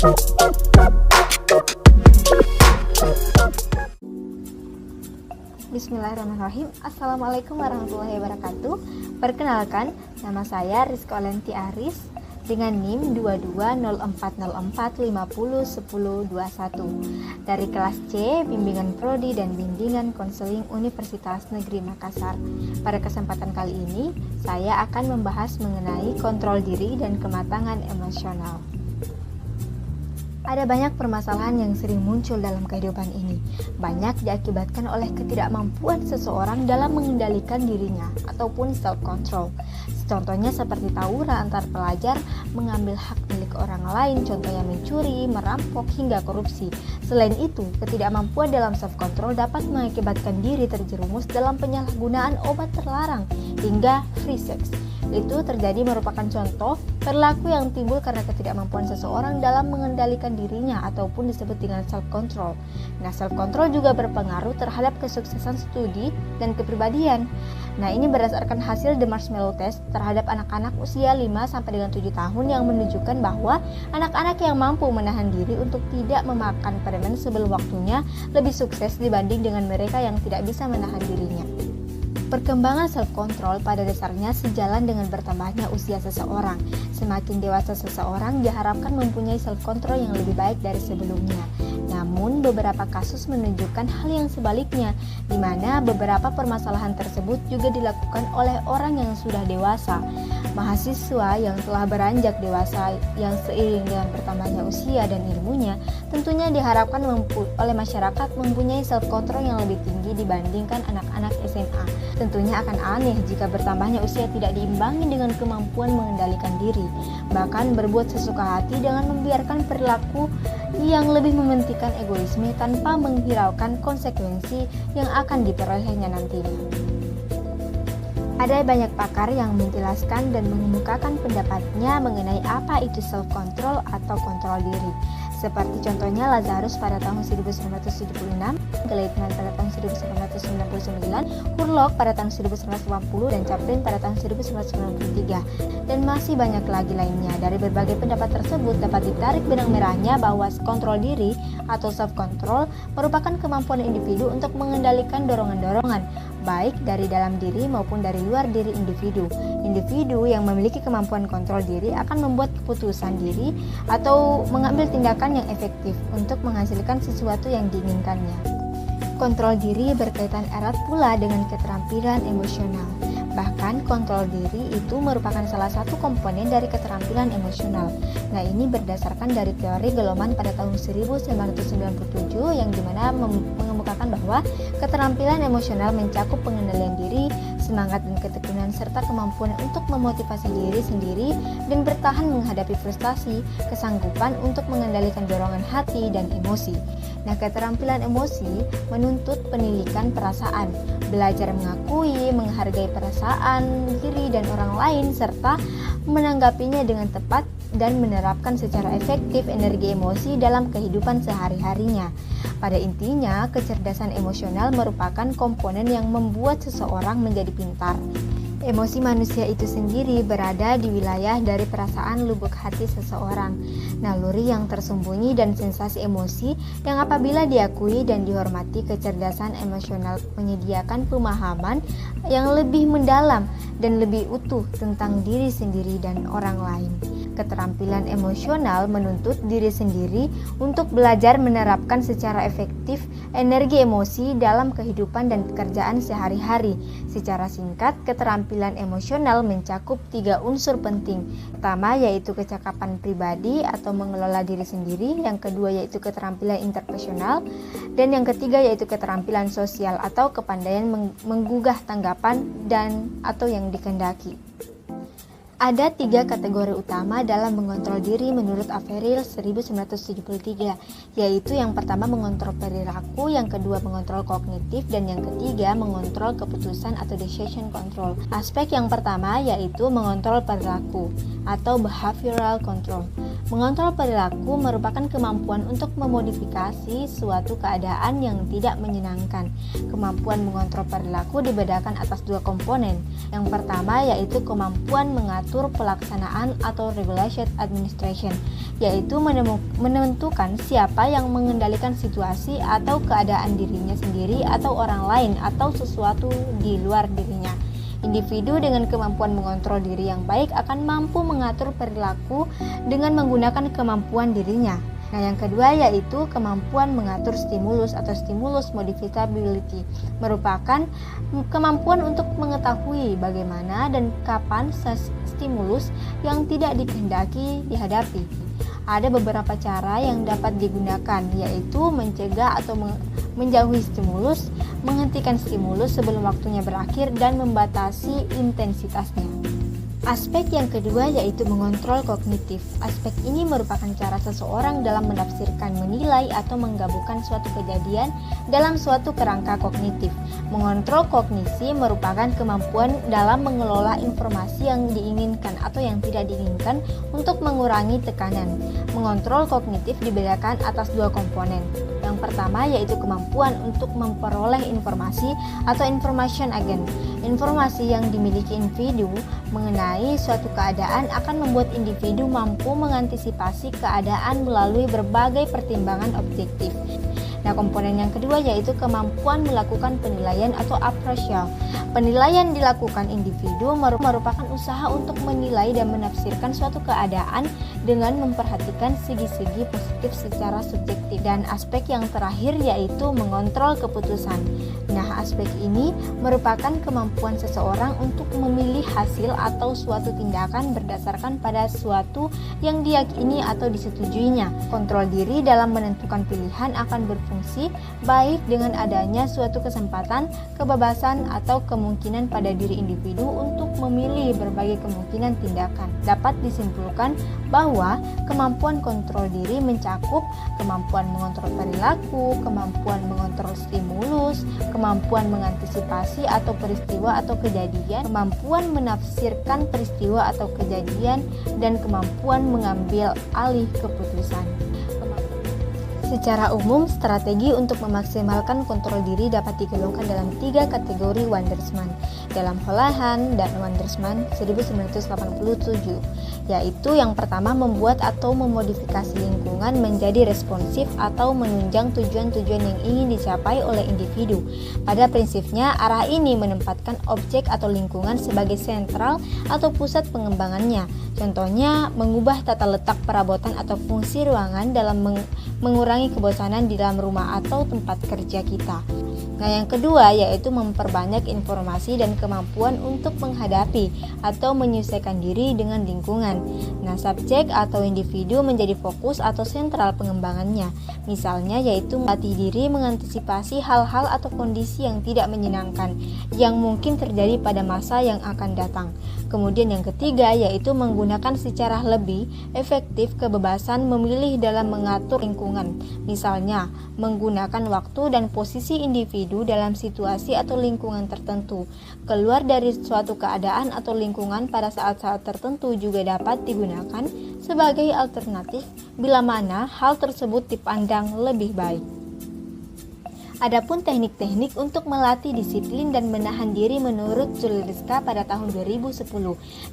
Bismillahirrahmanirrahim. Assalamualaikum warahmatullahi wabarakatuh. Perkenalkan, nama saya Rizko Lenti Aris dengan NIM 220404501021 dari kelas C, Bimbingan Prodi dan Bimbingan Konseling Universitas Negeri Makassar. Pada kesempatan kali ini, saya akan membahas mengenai kontrol diri dan kematangan emosional. Ada banyak permasalahan yang sering muncul dalam kehidupan ini. Banyak diakibatkan oleh ketidakmampuan seseorang dalam mengendalikan dirinya ataupun self-control. Contohnya seperti tawuran antar pelajar, mengambil hak milik orang lain, contohnya mencuri, merampok, hingga korupsi. Selain itu, ketidakmampuan dalam self-control dapat mengakibatkan diri terjerumus dalam penyalahgunaan obat terlarang hingga free sex. Itu terjadi merupakan contoh perilaku yang timbul karena ketidakmampuan seseorang dalam mengendalikan dirinya ataupun disebut dengan self-control. Nah, self-control juga berpengaruh terhadap kesuksesan studi dan kepribadian. Nah, ini berdasarkan hasil The Marshmallow Test terhadap anak-anak usia 5-7 tahun yang menunjukkan bahwa anak-anak yang mampu menahan diri untuk tidak memakan permen sebelum waktunya lebih sukses dibanding dengan mereka yang tidak bisa menahan dirinya. Perkembangan self-control pada dasarnya sejalan dengan bertambahnya usia seseorang. Semakin dewasa seseorang diharapkan mempunyai self-control yang lebih baik dari sebelumnya. Namun, beberapa kasus menunjukkan hal yang sebaliknya, di mana beberapa permasalahan tersebut juga dilakukan oleh orang yang sudah dewasa. Mahasiswa yang telah beranjak dewasa yang seiring dengan bertambahnya usia dan ilmunya, tentunya diharapkan oleh masyarakat mempunyai self-control yang lebih tinggi dibandingkan anak-anak SMA. Tentunya akan aneh jika bertambahnya usia tidak diimbangi dengan kemampuan mengendalikan diri, bahkan berbuat sesuka hati dengan membiarkan perilaku yang lebih mementingkan egoisme tanpa menghiraukan konsekuensi yang akan diperolehnya nantinya. Ada banyak pakar yang menjelaskan dan mengemukakan pendapatnya mengenai apa itu self-control atau kontrol diri. Seperti contohnya Lazarus pada tahun 1976, Gleitman pada tahun 1999, Hurlock pada tahun 1980, dan Chaplin pada tahun 1993. Dan masih banyak lagi lainnya. Dari berbagai pendapat tersebut dapat ditarik benang merahnya bahwa kontrol diri atau self-control merupakan kemampuan individu untuk mengendalikan dorongan-dorongan, baik dari dalam diri maupun dari luar diri individu. Individu yang memiliki kemampuan kontrol diri akan membuat keputusan diri atau mengambil tindakan yang efektif untuk menghasilkan sesuatu yang diinginkannya. Kontrol diri berkaitan erat pula dengan keterampilan emosional. Bahkan kontrol diri itu merupakan salah satu komponen dari keterampilan emosional. Nah, ini berdasarkan dari teori Goleman pada tahun 1997 yang dimana mengemukakan bahwa keterampilan emosional mencakup pengendalian diri, semangat dan ketekunan serta kemampuan untuk memotivasi diri sendiri dan bertahan menghadapi frustasi, kesanggupan untuk mengendalikan dorongan hati dan emosi. Nah, keterampilan emosi menuntut pendidikan perasaan, belajar mengakui, menghargai perasaan diri dan orang lain, serta menanggapinya dengan tepat dan menerapkan secara efektif energi emosi dalam kehidupan sehari-harinya. Pada intinya, kecerdasan emosional merupakan komponen yang membuat seseorang menjadi pintar. Emosi manusia itu sendiri berada di wilayah dari perasaan lubuk hati seseorang, naluri yang tersembunyi dan sensasi emosi yang apabila diakui dan dihormati, kecerdasan emosional menyediakan pemahaman yang lebih mendalam dan lebih utuh tentang diri sendiri dan orang lain. Keterampilan emosional menuntut diri sendiri untuk belajar menerapkan secara efektif energi emosi dalam kehidupan dan pekerjaan sehari-hari. Secara singkat, keterampilan emosional mencakup 3 unsur penting. Pertama yaitu kecakapan pribadi atau mengelola diri sendiri, yang kedua yaitu keterampilan interpersonal, dan yang ketiga yaitu keterampilan sosial atau kepandaian menggugah tanggapan dan atau yang dikehendaki. Ada 3 kategori utama dalam mengontrol diri menurut Averill 1973, yaitu yang pertama mengontrol perilaku, yang kedua mengontrol kognitif, dan yang ketiga mengontrol keputusan atau decision control. Aspek yang pertama yaitu mengontrol perilaku atau behavioral control. Mengontrol perilaku merupakan kemampuan untuk memodifikasi suatu keadaan yang tidak menyenangkan. Kemampuan mengontrol perilaku dibedakan atas 2 komponen. Yang pertama yaitu kemampuan mengatur mengatur pelaksanaan atau regulation administration, yaitu menentukan siapa yang mengendalikan situasi atau keadaan dirinya sendiri atau orang lain atau sesuatu di luar dirinya. Individu dengan kemampuan mengontrol diri yang baik akan mampu mengatur perilaku dengan menggunakan kemampuan dirinya. Nah, yang kedua yaitu kemampuan mengatur stimulus atau stimulus modifiability, merupakan kemampuan untuk mengetahui bagaimana dan kapan stimulus yang tidak dikehendaki dihadapi. Ada beberapa cara yang dapat digunakan, yaitu mencegah atau menjauhi stimulus, menghentikan stimulus sebelum waktunya berakhir, dan membatasi intensitasnya. Aspek yang kedua yaitu mengontrol kognitif. Aspek ini merupakan cara seseorang dalam menafsirkan, menilai, atau menggabungkan suatu kejadian dalam suatu kerangka kognitif. Mengontrol kognisi merupakan kemampuan dalam mengelola informasi yang diinginkan atau yang tidak diinginkan untuk mengurangi tekanan. Mengontrol kognitif dibedakan atas dua komponen. Yang pertama yaitu kemampuan untuk memperoleh informasi atau information agent. Informasi yang dimiliki individu mengenai suatu keadaan akan membuat individu mampu mengantisipasi keadaan melalui berbagai pertimbangan objektif. Nah, komponen yang kedua yaitu kemampuan melakukan penilaian atau appraisal. Penilaian dilakukan individu merupakan usaha untuk menilai dan menafsirkan suatu keadaan dengan memperhatikan segi-segi positif secara subjektif. Dan aspek yang terakhir yaitu mengontrol keputusan. Nah, aspek ini merupakan kemampuan seseorang untuk memilih hasil atau suatu tindakan berdasarkan pada suatu yang diyakini atau disetujuinya. Kontrol diri dalam menentukan pilihan akan berfungsi baik dengan adanya suatu kesempatan, kebebasan, atau kemungkinan pada diri individu untuk memilih berbagai kemungkinan tindakan. Dapat disimpulkan bahwa kemampuan kontrol diri mencakup kemampuan mengontrol perilaku, kemampuan mengontrol stimulus, kemampuan mengantisipasi atau peristiwa atau kejadian, kemampuan menafsirkan peristiwa atau kejadian, dan kemampuan mengambil alih keputusan. Secara umum, strategi untuk memaksimalkan kontrol diri dapat digolongkan dalam 3 kategori Wandersman dalam Holohan dan Wandersman 1987, yaitu yang pertama membuat atau memodifikasi lingkungan menjadi responsif atau menunjang tujuan-tujuan yang ingin dicapai oleh individu. Pada prinsipnya, arah ini menempatkan objek atau lingkungan sebagai sentral atau pusat pengembangannya. Contohnya, mengubah tata letak perabotan atau fungsi ruangan dalam mengurangi kebosanan di dalam rumah atau tempat kerja kita. Nah, yang kedua yaitu memperbanyak informasi dan kemampuan untuk menghadapi atau menyesuaikan diri dengan lingkungan. Nah, subjek atau individu menjadi fokus atau sentral pengembangannya. Misalnya yaitu melatih diri mengantisipasi hal-hal atau kondisi yang tidak menyenangkan yang mungkin terjadi pada masa yang akan datang. Kemudian yang ketiga yaitu menggunakan secara lebih efektif kebebasan memilih dalam mengatur lingkungan. Misalnya, menggunakan waktu dan posisi individu dalam situasi atau lingkungan tertentu. Keluar dari suatu keadaan atau lingkungan pada saat-saat tertentu juga dapat digunakan sebagai alternatif bila mana hal tersebut dipandang lebih baik. Adapun teknik-teknik untuk melatih disiplin dan menahan diri menurut Zulriska pada tahun 2010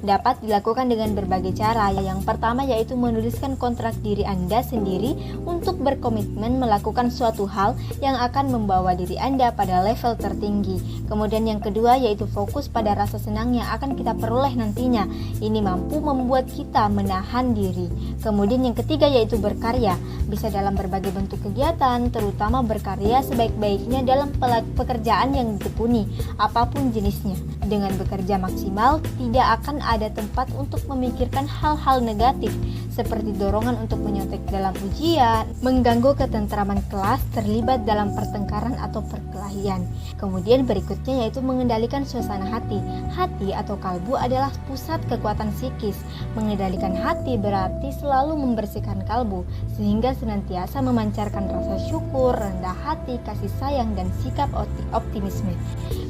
dapat dilakukan dengan berbagai cara. Yang pertama yaitu menuliskan kontrak diri Anda sendiri untuk berkomitmen melakukan suatu hal yang akan membawa diri Anda pada level tertinggi. Kemudian yang kedua yaitu fokus pada rasa senang yang akan kita peroleh nantinya. Ini mampu membuat kita menahan diri. Kemudian yang ketiga yaitu berkarya, bisa dalam berbagai bentuk kegiatan, terutama berkarya sebaik-baiknya dalam pekerjaan yang ditekuni, apapun jenisnya. Dengan bekerja maksimal, tidak akan ada tempat untuk memikirkan hal-hal negatif, seperti dorongan untuk menyontek dalam ujian, mengganggu ketentraman kelas, terlibat dalam pertengkaran atau perkelahian. Kemudian berikutnya yaitu mengendalikan suasana hati. Hati atau kalbu adalah pusat kekuatan psikis. Mengendalikan hati berarti selalu membersihkan kalbu, sehingga senantiasa memancarkan rasa syukur, rendah hati, kasih sayang, dan sikap optimisme.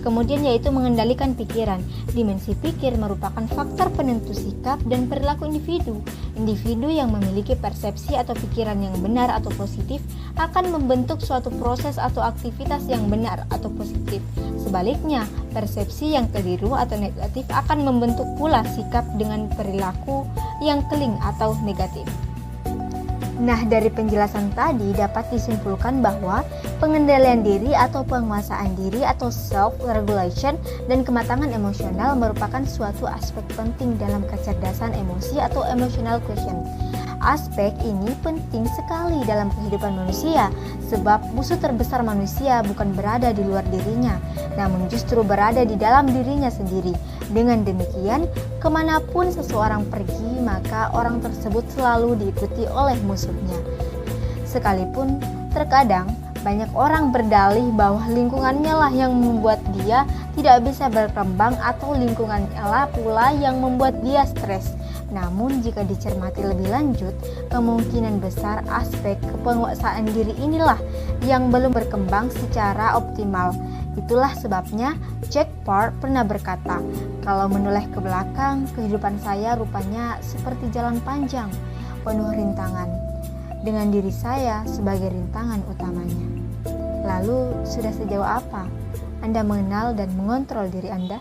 Kemudian yaitu mengendalikan pikiran. Dimensi pikir merupakan faktor penentu sikap dan perilaku individu. Individu individu yang memiliki persepsi atau pikiran yang benar atau positif akan membentuk suatu proses atau aktivitas yang benar atau positif. Sebaliknya, persepsi yang keliru atau negatif akan membentuk pula sikap dengan perilaku yang keling atau negatif. Nah, dari penjelasan tadi dapat disimpulkan bahwa pengendalian diri atau penguasaan diri atau self-regulation dan kematangan emosional merupakan suatu aspek penting dalam kecerdasan emosi atau emotional quotient. Aspek ini penting sekali dalam kehidupan manusia, sebab musuh terbesar manusia bukan berada di luar dirinya, namun justru berada di dalam dirinya sendiri. Dengan demikian, kemanapun seseorang pergi, maka orang tersebut selalu diikuti oleh musuhnya. Sekalipun terkadang banyak orang berdalih bahwa lingkungannya lah yang membuat dia tidak bisa berkembang atau lingkungannya lah pula yang membuat dia stres. Namun jika dicermati lebih lanjut, kemungkinan besar aspek kepenguasaan diri inilah yang belum berkembang secara optimal. Itulah sebabnya Jack Parr pernah berkata, "Kalau menoleh ke belakang, kehidupan saya rupanya seperti jalan panjang, penuh rintangan, dengan diri saya sebagai rintangan utamanya." Lalu, sudah sejauh apa Anda mengenal dan mengontrol diri Anda?